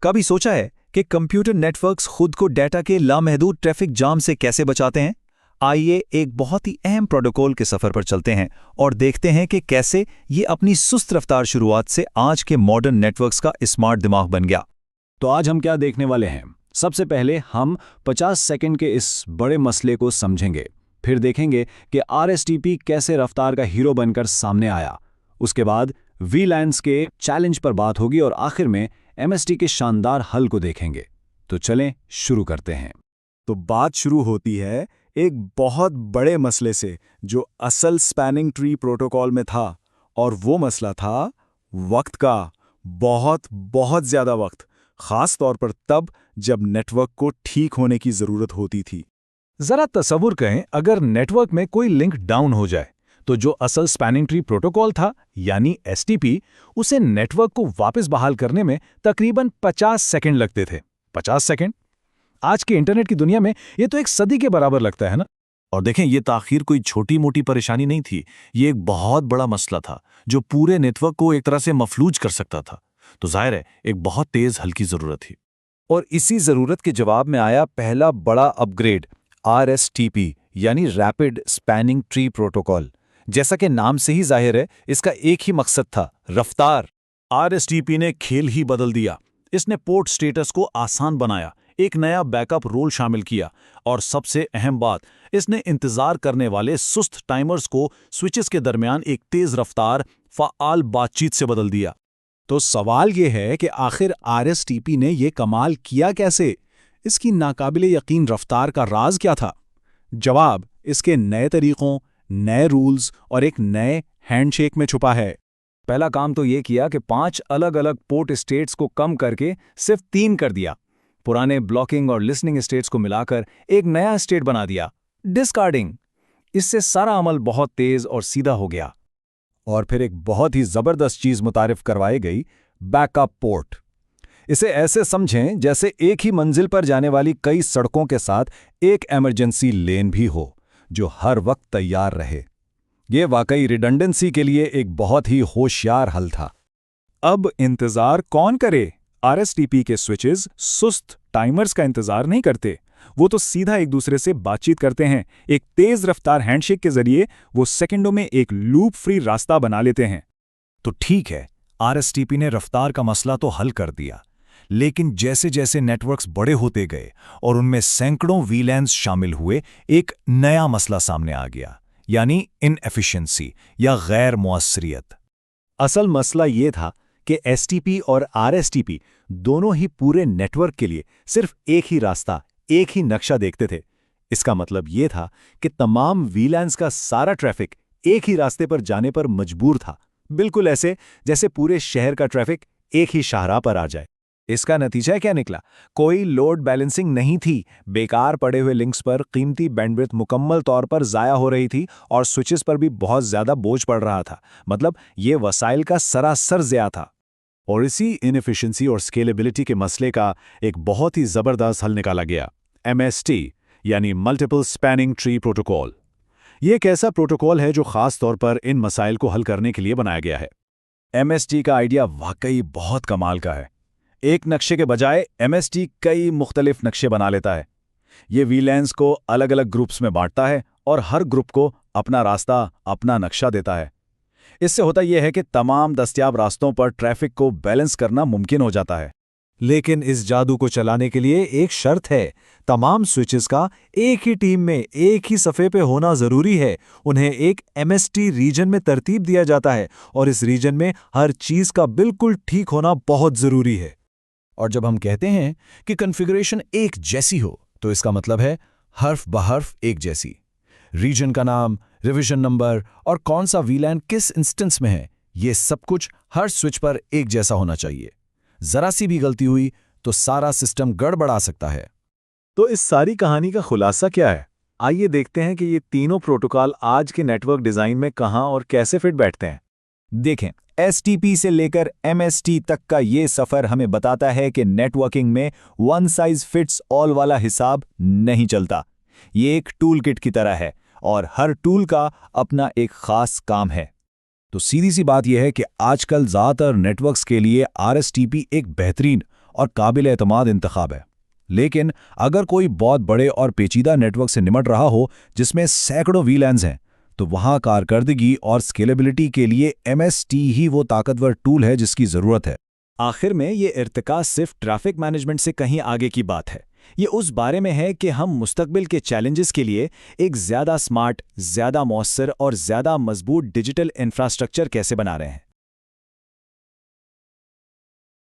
कभी सोचा है कि कंप्यूटर नेटवर्क्स खुद को डेटा के लामहदूद ट्रैफिक जाम से कैसे बचाते हैं? आइए एक बहुत ही अहम प्रोटोकॉल के सफर पर चलते हैं और देखते हैं कि कैसे ये अपनी सुस्त रफ्तार शुरुआत से आज के मॉडर्न नेटवर्क्स का स्मार्ट दिमाग बन गया। तो आज हम क्या देखने वाले हैं? सबसे पहले हम 50 सेकंड के इस बड़े मसले को समझेंगे, फिर देखेंगे कि RSTP कैसे रफ्तार का हीरो बनकर सामने आया। उसके बाद VLANs के चैलेंज पर बात होगी और आखिर में MST के शानदार हल को देखेंगे। तो चलें शुरू करते हैं। तो बात शुरू होती है एक बहुत बड़े मसले से जो असल स्पैनिंग ट्री प्रोटोकॉल में था, और वो मसला था वक्त का। बहुत ज़्यादा वक्त, खास तौर पर तब जब नेटवर्क को ठीक होने की ज़रूरत होती थी। जरा तसव्वुर करें, अगर नेटवर्क में कोई लिंक डाउन हो जाए तो जो असल स्पैनिंग ट्री प्रोटोकॉल था यानी STP, उसे नेटवर्क को वापस बहाल करने में तकरीबन 50 सेकंड लगते थे। 50 सेकंड आज के इंटरनेट की दुनिया में ये तो एक सदी के बराबर लगता है ना। और देखें, ये ताखीर कोई छोटी मोटी परेशानी नहीं थी, ये एक बहुत बड़ा मसला था जो पूरे नेटवर्क को एक तरह से मफलूज कर सकता था। तो जाहिर है एक बहुत तेज हल की जरूरत थी। और इसी जरूरत के जवाब में आया पहला बड़ा अपग्रेड, RSTP यानी रैपिड स्पैनिंग ट्री प्रोटोकॉल। जैसा कि नाम से ही जाहिर है, इसका एक ही मकसद था, रफ्तार। RSTP ने खेल ही बदल दिया। इसने पोर्ट स्टेटस को आसान बनाया, एक नया बैकअप रोल शामिल किया और सबसे अहम बात, इसने इंतजार करने वाले सुस्त टाइमर्स को स्विचेस के दरमियान एक तेज रफ्तार फ़आल बातचीत से बदल दिया। तो सवाल ये है कि आखिर RSTP ने ये कमाल किया कैसे? इसकी नाकाबिले यकीन रफ्तार का राज क्या था? जवाब इसके नए तरीकों, नए रूल्स और एक नए हैंडशेक में छुपा है। पहला काम तो ये किया कि 5 अलग अलग पोर्ट स्टेट्स को कम करके सिर्फ 3 कर दिया। पुराने ब्लॉकिंग और लिसनिंग स्टेट्स को मिलाकर एक नया स्टेट बना दिया, डिस्कार्डिंग। इससे सारा अमल बहुत तेज और सीधा हो गया। और फिर एक बहुत ही जबरदस्त चीज मुतारिफ करवाई गई, बैकअप पोर्ट। इसे ऐसे समझें जैसे एक ही मंजिल पर जाने वाली कई सड़कों के साथ एक इमरजेंसी लेन भी हो जो हर वक्त तैयार रहे। यह वाकई रिडंडेंसी के लिए एक बहुत ही होशियार हल था। अब इंतजार कौन करे? RSTP के स्विचेस सुस्त टाइमर्स का इंतजार नहीं करते, वो तो सीधा एक दूसरे से बातचीत करते हैं। एक तेज रफ्तार हैंडशेक के जरिए वो सेकंडों में एक लूप फ्री रास्ता बना लेते हैं। तो ठीक है, RSTP ने रफ्तार का मसला तो हल कर दिया, लेकिन जैसे जैसे नेटवर्क्स बड़े होते गए और उनमें सैकड़ों VLANs शामिल हुए, एक नया मसला सामने आ गया, यानी इनएफिशिएंसी या गैर मुअस्सरियत। असल मसला ये था कि STP और RSTP दोनों ही पूरे नेटवर्क के लिए सिर्फ एक ही रास्ता, एक ही नक्शा देखते थे। इसका मतलब ये था कि तमाम VLANs का सारा ट्रैफिक एक ही रास्ते पर जाने पर मजबूर था, बिल्कुल ऐसे जैसे पूरे शहर का ट्रैफिक एक ही शाहराह पर आ जाए। इसका नतीजा क्या निकला? कोई लोड बैलेंसिंग नहीं थी। बेकार पड़े हुए लिंक्स पर कीमती बैंडविड्थ मुकम्मल तौर पर ज़ाया हो रही थी और स्विचेस पर भी बहुत ज़्यादा बोझ पड़ रहा था। मतलब ये वसाइल का सरासर ज़िया था। और इसी इनएफिशिएंसी और स्केलेबिलिटी के मसले का एक बहुत ही ज़बरदस्त हल निकाला गया, MST यानी मल्टीपल स्पैनिंग ट्री प्रोटोकॉल। ये एक ऐसा प्रोटोकॉल है जो ख़ास तौर पर इन मसाइल को हल करने के लिए बनाया गया है। MST का आइडिया वाकई बहुत कमाल का है। एक नक्शे के बजाय MST कई मुख्तलिफ नक्शे बना लेता है। ये VLANs को अलग अलग ग्रुप्स में बांटता है और हर ग्रुप को अपना रास्ता, अपना नक्शा देता है। इससे होता यह है कि तमाम दस्तयाब रास्तों पर ट्रैफिक को बैलेंस करना मुमकिन हो जाता है। लेकिन इस जादू को चलाने के लिए एक शर्त है, तमाम स्विचेस का एक ही टीम में एक ही सफ़े पे होना ज़रूरी है। उन्हें एक MST रीजन में तरतीब दिया जाता है और इस रीजन में हर चीज़ का बिल्कुल ठीक होना बहुत ज़रूरी है। और जब हम कहते हैं कि कॉन्फ़िगरेशन एक जैसी हो, तो इसका मतलब है हर्फ बहर्फ एक जैसी। रीजन का नाम, रिवीजन नंबर और कौन सा VLAN किस इंस्टेंस में है, ये सब कुछ हर स्विच पर एक जैसा होना चाहिए। जरा सी भी गलती हुई तो सारा सिस्टम गड़बड़ा सकता है। तो इस सारी कहानी का खुलासा क्या है? आइए देखते हैं कि ये तीनों प्रोटोकॉल आज के नेटवर्क डिज़ाइन में कहाँ और कैसे फिट बैठते हैं। देखें, STP से लेकर MST तक का ये सफ़र हमें बताता है कि नेटवर्किंग में वन साइज फिट्स ऑल वाला हिसाब नहीं चलता। ये एक टूल किट की तरह है और हर टूल का अपना एक खास काम है। तो सीधी सी बात यह है कि आजकल ज़्यादातर नेटवर्क्स के लिए RSTP एक बेहतरीन और काबिल एतमाद इंतखाब है। लेकिन अगर कोई बहुत बड़े और पेचीदा नेटवर्क से निमट रहा हो जिसमें सैकड़ों वीलैन्स हैं, तो वहां कारकर्दगी और स्केलेबिलिटी के लिए MST ही वो ताकतवर टूल है जिसकी ज़रूरत है। आखिर में ये इर्तिका सिर्फ ट्रैफिक मैनेजमेंट से कहीं आगे की बात है। ये उस बारे में है कि हम मुस्तकबिल के चैलेंजेस के लिए एक ज़्यादा स्मार्ट, ज़्यादा मौसर और ज़्यादा मजबूत डिजिटल इंफ्रास्ट्रक्चर कैसे बना रहे हैं।